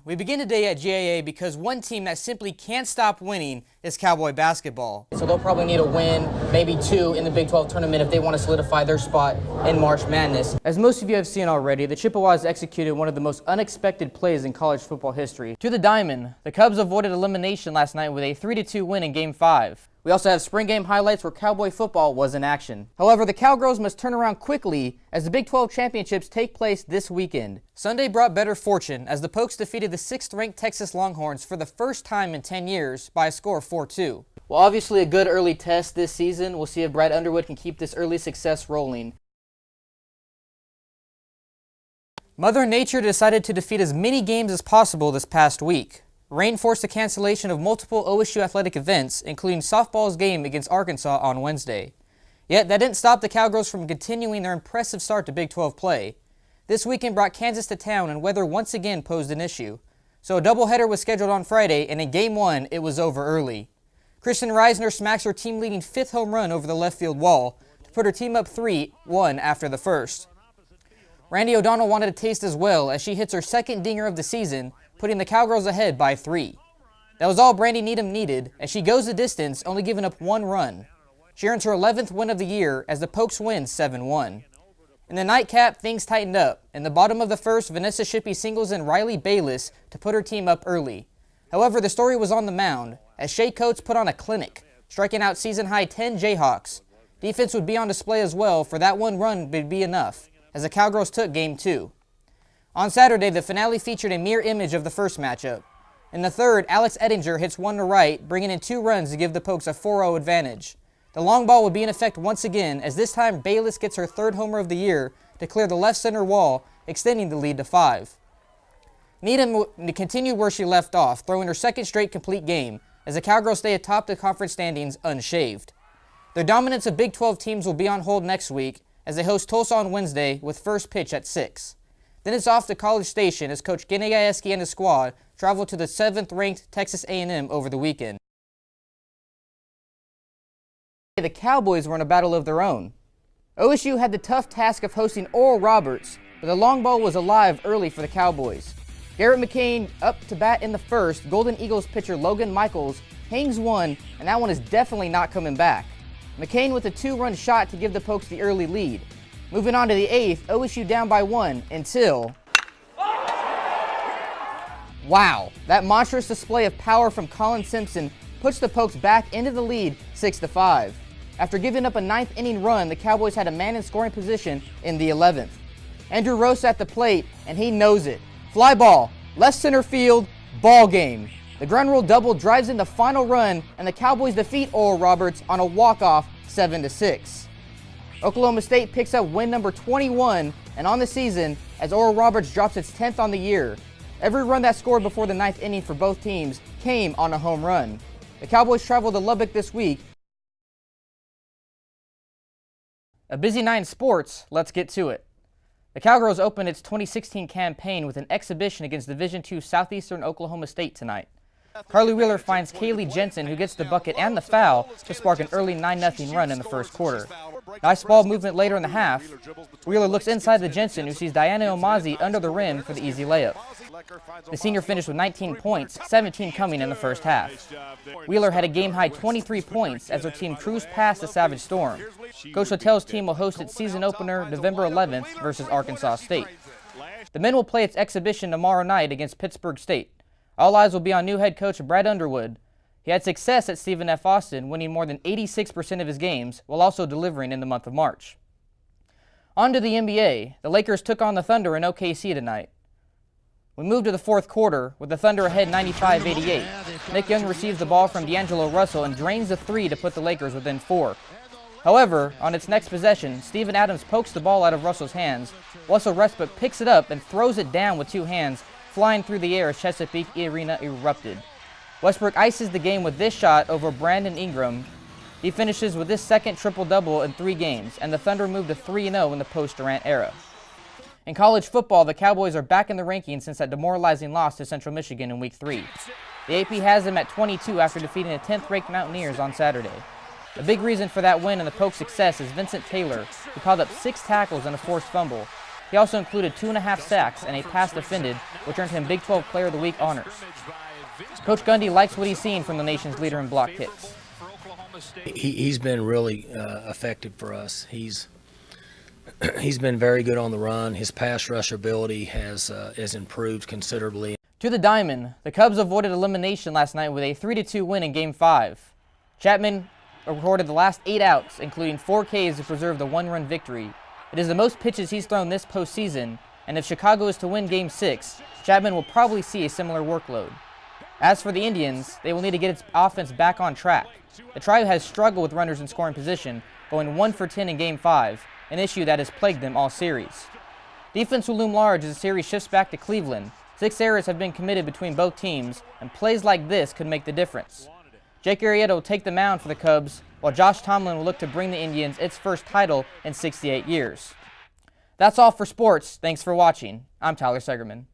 We begin today at GAA because one team that simply can't stop winning is Cowboy basketball. So they'll probably need a win, maybe two, in the Big 12 tournament if they want to solidify their spot in March Madness. As most of you have seen already, the Chippewas executed one of the most unexpected plays in college football history. To the diamond, the Cubs avoided elimination last night with a 3-2 win in Game 5. We also have spring game highlights where Cowboy football was in action. However, the Cowgirls must turn around quickly as the Big 12 championships take place this weekend. Sunday brought better fortune as the Pokes defeated the 6th-ranked Texas Longhorns for the first time in 10 years by a score of 4-2. Well, obviously a good early test this season. We'll see if Brad Underwood can keep this early success rolling. Mother Nature decided to defeat as many games as possible this past week. Rain forced the cancellation of multiple OSU athletic events, including softball's game against Arkansas on Wednesday. Yet that didn't stop the Cowgirls from continuing their impressive start to Big 12 play. This weekend brought Kansas to town and weather once again posed an issue. So a doubleheader was scheduled on Friday, and in Game 1, it was over early. Kristen Reisner smacks her team-leading 5th home run over the left field wall to put her team up 3-1 after the first. Randy O'Donnell wanted a taste as well as she hits her second dinger of the season, putting the Cowgirls ahead by 3. That was all Brandy Needham needed as she goes the distance, only giving up 1 run. She earns her 11th win of the year as the Pokes win 7-1. In the nightcap, things tightened up. In the bottom of the first, Vanessa Shippey singles in Riley Bayless to put her team up early. However, the story was on the mound as Shay Coates put on a clinic, striking out season-high 10 Jayhawks. Defense would be on display as well, for that 1 run would be enough as the Cowgirls took Game 2. On Saturday, the finale featured a mirror image of the first matchup. In the third, Alex Ettinger hits one to right, bringing in 2 runs to give the Pokes a 4-0 advantage. The long ball would be in effect once again, as this time Bayless gets her 3rd homer of the year to clear the left center wall, extending the lead to 5. Needham continued where she left off, throwing her 2nd straight complete game, as the Cowgirls stay atop the conference standings unshaved. Their dominance of Big 12 teams will be on hold next week, as they host Tulsa on Wednesday with first pitch at 6. Then it's off to College Station as Coach Gene Gajewski and his squad travel to the 7th-ranked Texas A&M over the weekend. The Cowboys were in a battle of their own. OSU had the tough task of hosting Oral Roberts, but the long ball was alive early for the Cowboys. Garrett McCain up to bat in the first. Golden Eagles pitcher Logan Michaels hangs one, and that one is definitely not coming back. McCain with a 2-run shot to give the Pokes the early lead. Moving on to the 8th, OSU down by 1 until... Wow, that monstrous display of power from Colin Simpson puts the Pokes back into the lead 6-5. After giving up a 9th-inning run, the Cowboys had a man in scoring position in the 11th. Andrew Rosa at the plate, and he knows it. Fly ball, left center field, ball game. The ground rule double drives in the final run, and the Cowboys defeat Oral Roberts on a walk-off 7-6. Oklahoma State picks up win number 21 and on the season as Oral Roberts drops its 10th on the year. Every run that scored before the 9th inning for both teams came on a home run. The Cowboys travel to Lubbock this week. A busy night in sports, let's get to it. The Cowgirls opened its 2016 campaign with an exhibition against Division II Southeastern Oklahoma State tonight. Carly Wheeler finds Kaylee Jensen, who gets the bucket and the foul to spark an early 9-0 run in the first quarter. Nice ball movement later in the half. Wheeler looks inside to Jensen, who sees Diana Omazi under the rim for the easy layup. The senior finished with 19 points, 17 coming in the first half. Wheeler had a game-high 23 points as her team cruised past the Savage Storm. Coach Littell's team will host its season opener November 11th versus Arkansas State. The men will play its exhibition tomorrow night against Pittsburgh State. All eyes will be on new head coach Brad Underwood. He had success at Stephen F. Austin, winning more than 86% of his games, while also delivering in the month of March. On to the NBA. The Lakers took on the Thunder in OKC tonight. We move to the fourth quarter, with the Thunder ahead 95-88. Nick Young receives the ball from D'Angelo Russell and drains the 3 to put the Lakers within 4. However, on its next possession, Steven Adams pokes the ball out of Russell's hands. Russell Westbrook picks it up and throws it down with 2 hands, flying through the air as Chesapeake Arena erupted. Westbrook ices the game with this shot over Brandon Ingram. He finishes with this second triple-double in 3 games, and the Thunder moved to 3-0 in the post-Durant era. In college football, the Cowboys are back in the rankings since that demoralizing loss to Central Michigan in Week 3. The AP has them at 22 after defeating the 10th-ranked Mountaineers on Saturday. A big reason for that win and the Pokes' success is Vincent Taylor, who piled up 6 tackles and a forced fumble. He also included 2.5 sacks and a pass defended, which earned him Big 12 Player of the Week honors. Coach Gundy likes what he's seen from the nation's leader in block kicks. He's been really effective for us. He's been very good on the run. His pass rush ability has improved considerably. To the diamond, the Cubs avoided elimination last night with a 3-2 win in Game 5. Chapman recorded the last 8 outs, including 4 Ks to preserve the 1-run victory. It is the most pitches he's thrown this postseason, and if Chicago is to win Game 6, Chapman will probably see a similar workload. As for the Indians, they will need to get its offense back on track. The Tribe has struggled with runners in scoring position, going 1 for 10 in Game 5, an issue that has plagued them all series. Defense will loom large as the series shifts back to Cleveland. 6 errors have been committed between both teams, and plays like this could make the difference. Jake Arrieta will take the mound for the Cubs, while Josh Tomlin will look to bring the Indians its first title in 68 years. That's all for sports. Thanks for watching. I'm Tyler Segerman.